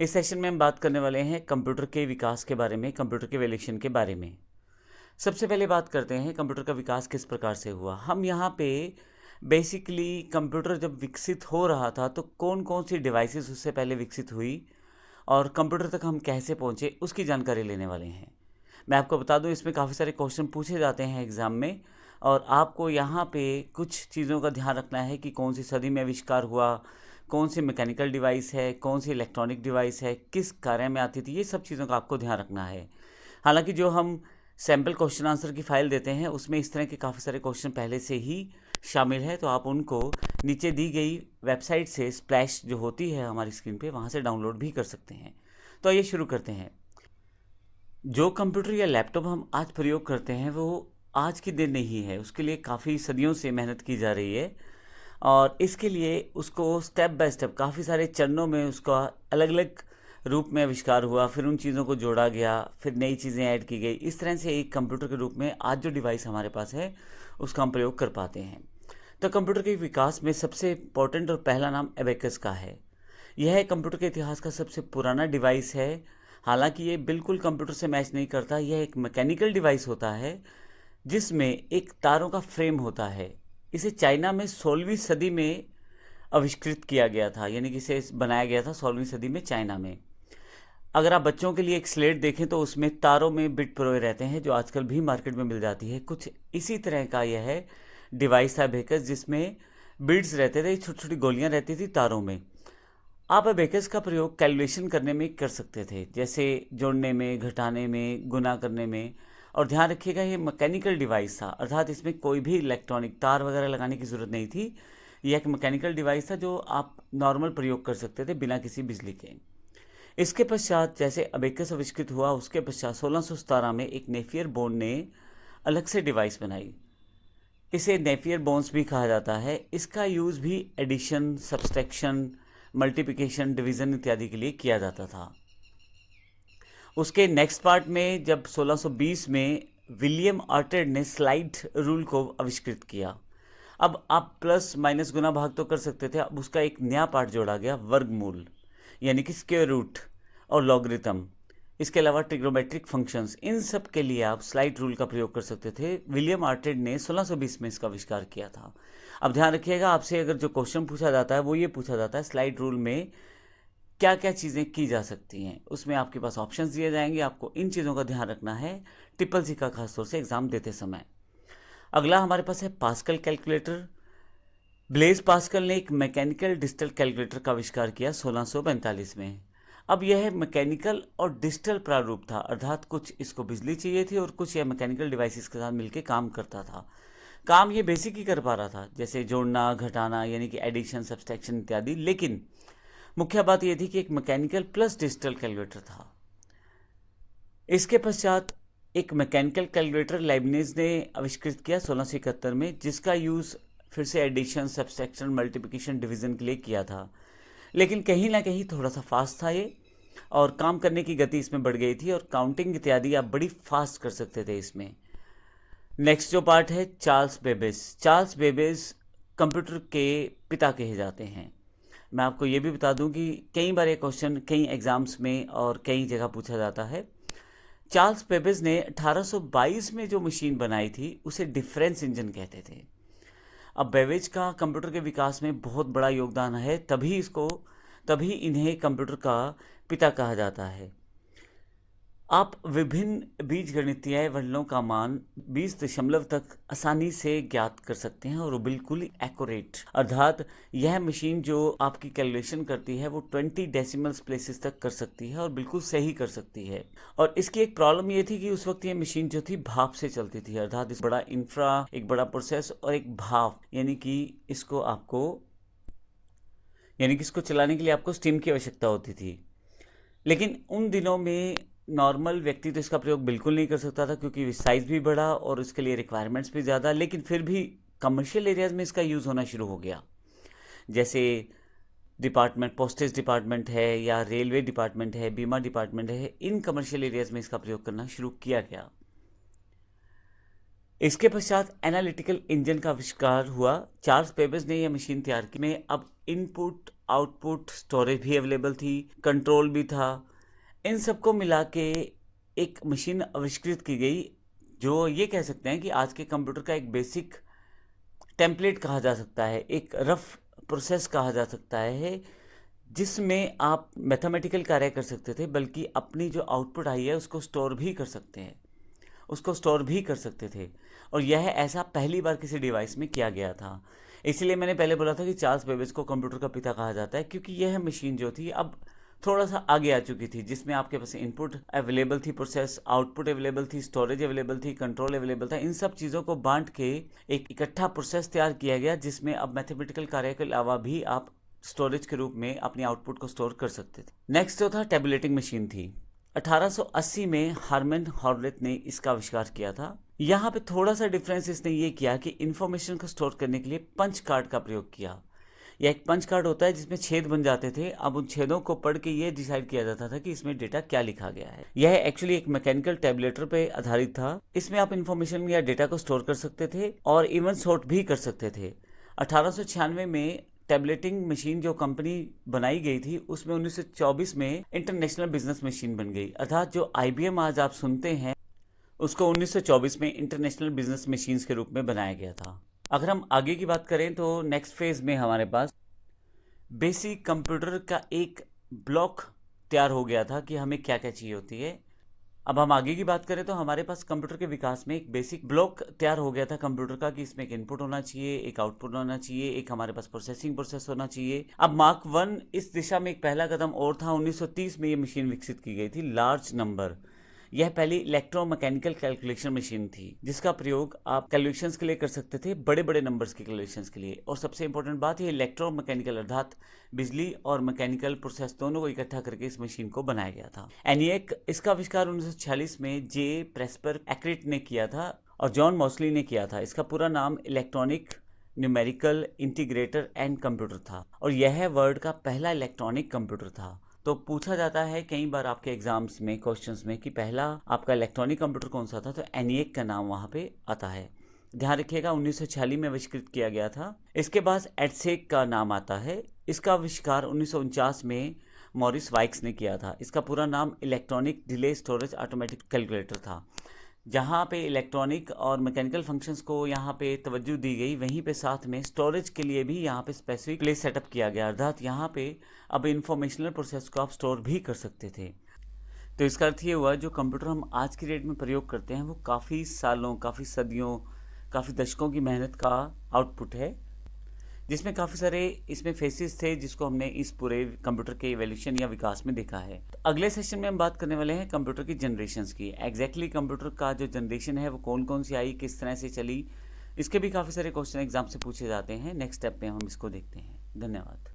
इस सेशन में हम बात करने वाले हैं कंप्यूटर के विकास के बारे में, कंप्यूटर के एवोल्यूशन के बारे में। सबसे पहले बात करते हैं कंप्यूटर का विकास किस प्रकार से हुआ। हम यहाँ पे बेसिकली कंप्यूटर जब विकसित हो रहा था तो कौन कौन सी डिवाइसेस उससे पहले विकसित हुई और कंप्यूटर तक हम कैसे पहुँचे उसकी जानकारी लेने वाले हैं। मैं आपको बता दूं, इसमें काफ़ी सारे क्वेश्चन पूछे जाते हैं एग्ज़ाम में और आपको यहाँ पे कुछ चीज़ों का ध्यान रखना है कि कौन सी सदी में आविष्कार हुआ, कौन सी मैकेनिकल डिवाइस है, कौन सी इलेक्ट्रॉनिक डिवाइस है, किस कार्य में आती थी, ये सब चीज़ों का आपको ध्यान रखना है। हालांकि जो हम सैम्पल क्वेश्चन आंसर की फ़ाइल देते हैं उसमें इस तरह के काफ़ी सारे क्वेश्चन पहले से ही शामिल है, तो आप उनको नीचे दी गई वेबसाइट से स्प्लैश जो होती है हमारी स्क्रीन पे वहाँ से डाउनलोड भी कर सकते हैं। तो आइए शुरू करते हैं। जो कंप्यूटर या लैपटॉप हम आज प्रयोग करते हैं वो आज की दिन नहीं है, उसके लिए काफ़ी सदियों से मेहनत की जा रही है और इसके लिए उसको स्टेप बाय स्टेप काफ़ी सारे चरणों में उसका अलग अलग रूप में आविष्कार हुआ, फिर उन चीज़ों को जोड़ा गया, फिर नई चीज़ें ऐड की गई। इस तरह से एक कंप्यूटर के रूप में आज जो डिवाइस हमारे पास है उसका हम प्रयोग कर पाते हैं। तो कंप्यूटर के विकास में सबसे इम्पोर्टेंट और पहला नाम एबेकस का है। यह कंप्यूटर के इतिहास का सबसे पुराना डिवाइस है। हालांकि ये बिल्कुल कंप्यूटर से मैच नहीं करता, यह एक मैकेनिकल डिवाइस होता है जिसमें एक तारों का फ्रेम होता है। इसे चाइना में 16वीं सदी में आविष्कृत किया गया था, यानी कि इसे बनाया गया था 16वीं सदी में चाइना में। अगर आप बच्चों के लिए एक स्लेट देखें तो उसमें तारों में बिट परोए रहते हैं जो आजकल भी मार्केट में मिल जाती है। कुछ इसी तरह का यह डिवाइस था एबेकस, जिसमें बिट्स रहते थे, छोटी छोटी गोलियां रहती थी तारों में। आप एबेकस का प्रयोग कैलकुलेशन करने में कर सकते थे, जैसे जोड़ने में, घटाने में, गुना करने में। और ध्यान रखिएगा ये मैकेनिकल डिवाइस था, अर्थात इसमें कोई भी इलेक्ट्रॉनिक तार वगैरह लगाने की ज़रूरत नहीं थी। यह एक मैकेनिकल डिवाइस था जो आप नॉर्मल प्रयोग कर सकते थे बिना किसी बिजली के। इसके पश्चात जैसे अबेकस आविष्कृत हुआ उसके पश्चात 1617 में एक नेफियर बोन ने अलग से डिवाइस बनाई। इसे नेफियर बोन्स भी कहा जाता है। इसका यूज़ भी एडिशन, सब्सट्रैक्शन, मल्टीप्लिकेशन, डिवीज़न इत्यादि के लिए किया जाता था। उसके नेक्स्ट पार्ट में जब 1620 में विलियम आर्टेड ने स्लाइड रूल को आविष्कृत किया। अब आप प्लस माइनस गुना भाग तो कर सकते थे, अब उसका एक नया पार्ट जोड़ा गया, वर्गमूल, यानी कि स्क्वायर रूट और लॉगरिथम। इसके अलावा ट्रिग्नोमेट्रिक फंक्शंस, इन सब के लिए आप स्लाइड रूल का प्रयोग कर सकते थे। विलियम आर्टेड ने 1620 में इसका आविष्कार किया था। अब ध्यान रखिएगा, आपसे अगर जो क्वेश्चन पूछा जाता है वो ये पूछा जाता है स्लाइड रूल में क्या क्या चीज़ें की जा सकती हैं। उसमें आपके पास ऑप्शंस दिए जाएंगे, आपको इन चीज़ों का ध्यान रखना है ट्रिपल सी का, खासतौर से एग्जाम देते समय। अगला हमारे पास है पास्कल कैलकुलेटर। ब्लेज पास्कल ने एक मैकेनिकल डिजिटल कैलकुलेटर का आविष्कार किया 1645 में। अब यह मैकेनिकल और डिजिटल प्रारूप था, अर्थात कुछ इसको बिजली चाहिए थी और कुछ यह मैकेनिकल डिवाइसेस के साथ मिलकर काम करता था। काम ये बेसिक ही कर पा रहा था, जैसे जोड़ना, घटाना, यानी कि एडिशन, सब्सट्रैक्शन इत्यादि। लेकिन मुख्य बात यह थी कि एक मैकेनिकल प्लस डिजिटल कैलकुलेटर था। इसके पश्चात एक मैकेनिकल कैलकुलेटर लाइबनिज ने आविष्कृत किया 1671 में, जिसका यूज़ फिर से एडिशन, सब्सट्रैक्शन, मल्टीप्लिकेशन, डिवीज़न के लिए किया था। लेकिन कहीं ना कहीं थोड़ा सा फास्ट था ये और काम करने की गति इसमें बढ़ गई थी और काउंटिंग इत्यादि आप बड़ी फास्ट कर सकते थे इसमें। नेक्स्ट जो पार्ट है, Charles Babbage. Charles Babbage computer के पिता कहे जाते हैं। मैं आपको ये भी बता दूं कि कई बार ये क्वेश्चन कई एग्जाम्स में और कई जगह पूछा जाता है। चार्ल्स बेबेज ने 1822 में जो मशीन बनाई थी उसे डिफरेंस इंजन कहते थे। अब बेबेज का कंप्यूटर के विकास में बहुत बड़ा योगदान है, तभी इन्हें कंप्यूटर का पिता कहा जाता है। आप विभिन्न बीजगणितीय वलनों का मान 20 दशमलव तक आसानी से ज्ञात कर सकते हैं और वो बिल्कुल एक्यूरेट, अर्थात यह मशीन जो आपकी कैलकुलेशन करती है वो 20 डेसिमल्स प्लेसेस तक कर सकती है और बिल्कुल सही कर सकती है। और इसकी एक प्रॉब्लम ये थी कि उस वक्त ये मशीन जो थी भाप से चलती थी, अर्थात इस बड़ा इंफ्रा, एक बड़ा प्रोसेस और एक भाप, यानी कि इसको चलाने के लिए आपको स्टीम की आवश्यकता होती थी। लेकिन उन दिनों में नॉर्मल व्यक्ति तो इसका प्रयोग बिल्कुल नहीं कर सकता था, क्योंकि साइज़ भी बड़ा और इसके लिए रिक्वायरमेंट्स भी ज़्यादा। लेकिन फिर भी कमर्शियल एरियाज़ में इसका यूज़ होना शुरू हो गया, जैसे डिपार्टमेंट, पोस्टेज डिपार्टमेंट है या रेलवे डिपार्टमेंट है, बीमा डिपार्टमेंट है, इन कमर्शियल एरियाज़ में इसका प्रयोग करना शुरू किया गया। इसके पश्चात एनालिटिकल इंजन का आविष्कार हुआ। चार्ल्स बेबेज ने यह मशीन तैयार की में अब इनपुट आउटपुट, स्टोरेज भी अवेलेबल थी, कंट्रोल भी था। इन सबको मिला के एक मशीन आविष्कृत की गई जो ये कह सकते हैं कि आज के कंप्यूटर का एक बेसिक टेम्पलेट कहा जा सकता है, एक रफ प्रोसेस कहा जा सकता है, जिसमें आप मैथमेटिकल कार्य कर सकते थे, बल्कि अपनी जो आउटपुट आई है उसको स्टोर भी कर सकते हैं, उसको स्टोर भी कर सकते थे। और यह ऐसा पहली बार किसी डिवाइस में किया गया था। इसलिए मैंने पहले बोला था कि चार्ल्स बेबेज को कंप्यूटर का पिता कहा जाता है, क्योंकि यह मशीन जो थी अब थोड़ा सा आगे आ चुकी थी, जिसमें आपके पास इनपुट अवेलेबल थी, प्रोसेस आउटपुट अवेलेबल थी, स्टोरेज अवेलेबल थी, कंट्रोल अवेलेबल था। इन सब चीज़ों को बांट के एक इकट्ठा प्रोसेस तैयार किया गया, जिसमें अब मैथमेटिकल कार्य के अलावा भी आप स्टोरेज के रूप में अपनी आउटपुट को स्टोर कर सकते थे। नेक्स्ट जो था टेबुलेटिंग मशीन थी। 1880 में हार्मन हॉर्लेट ने इसका आविष्कार किया था। यहाँ पे थोड़ा सा डिफरेंस इसने ये किया कि इंफॉर्मेशन को स्टोर करने के लिए पंच कार्ड का प्रयोग किया। यह एक पंच कार्ड होता है जिसमें छेद बन जाते थे। अब उन छेदों को पढ़ के ये डिसाइड किया जाता था कि इसमें डेटा क्या लिखा गया है। यह एक्चुअली एक मैकेनिकल टैबलेटर पे आधारित था। इसमें आप इंफॉर्मेशन या डेटा को स्टोर कर सकते थे और इवन सॉर्ट भी कर सकते थे। 1896 में टैबलेटिंग मशीन जो कंपनी बनाई गई थी, उसमें 1924 में इंटरनेशनल बिजनेस मशीन बन गई। अर्थात जो IBM आज आप सुनते हैं, उसको 1924 में इंटरनेशनल बिजनेस मशीन्स के रूप में बनाया गया था। अगर हम आगे की बात करें तो नेक्स्ट फेज में हमारे पास बेसिक कंप्यूटर का एक ब्लॉक तैयार हो गया था कि हमें क्या क्या चाहिए होती है। अब हम आगे की बात करें तो हमारे पास कंप्यूटर के विकास में एक बेसिक ब्लॉक तैयार हो गया था कंप्यूटर का, कि इसमें एक इनपुट होना चाहिए, एक आउटपुट होना चाहिए, एक हमारे पास प्रोसेसिंग प्रोसेस होना चाहिए। अब मार्क 1 इस दिशा में एक पहला कदम और था। 1930 में ये मशीन विकसित की गई थी, लार्ज नंबर। यह पहली इलेक्ट्रोमैकेनिकल कैलकुलेशन मशीन थी, जिसका प्रयोग आप कैलकुलेशंस के लिए कर सकते थे, बड़े बड़े नंबर्स के कैलकुलेशंस के लिए। और सबसे इंपॉर्टेंट बात, ये इलेक्ट्रोमैकेनिकल अर्थात बिजली और मैकेनिकल प्रोसेस दोनों को इकट्ठा करके इस मशीन को बनाया गया था। ENIAC, इसका आविष्कार 1946 में जे प्रेस्पर एक्रिट ने किया था और जॉन मॉसली ने किया था। इसका पूरा नाम electronic numerical integrator and computer था और यह वर्ल्ड का पहला इलेक्ट्रॉनिक कंप्यूटर था। तो पूछा जाता है कई बार आपके एग्जाम्स में, क्वेश्चंस में, कि पहला आपका इलेक्ट्रॉनिक कंप्यूटर कौन सा था, तो ENIAC का नाम वहाँ पे आता है। ध्यान रखिएगा, 1946 में आविष्कृत किया गया था। इसके बाद EDSEC का नाम आता है। इसका आविष्कार 1949 में मॉरिस वाइक्स ने किया था। इसका पूरा नाम electronic delay storage automatic calculator था। जहाँ पे इलेक्ट्रॉनिक और मैकेनिकल फंक्शंस को यहाँ पे तवज्जो दी गई, वहीं पे साथ में स्टोरेज के लिए भी यहाँ पे स्पेसिफिक प्लेस सेटअप किया गया। अर्थात यहाँ पे अब इंफॉर्मेशनल प्रोसेस को आप स्टोर भी कर सकते थे। तो इसका अर्थ ये हुआ, जो कंप्यूटर हम आज की डेट में प्रयोग करते हैं वो काफ़ी सालों, काफ़ी सदियों, काफ़ी दशकों की मेहनत का आउटपुट है, जिसमें काफ़ी सारे इसमें फेसेस थे जिसको हमने इस पूरे कंप्यूटर के इवोल्यूशन या विकास में देखा है। तो अगले सेशन में हम बात करने वाले हैं कंप्यूटर की जनरेशन्स की। एग्जैक्टली कंप्यूटर का जो जनरेशन है वो कौन कौन सी आई, किस तरह से चली, इसके भी काफ़ी सारे क्वेश्चन एग्जाम से पूछे जाते हैं। नेक्स्ट स्टेप में हम इसको देखते हैं। धन्यवाद।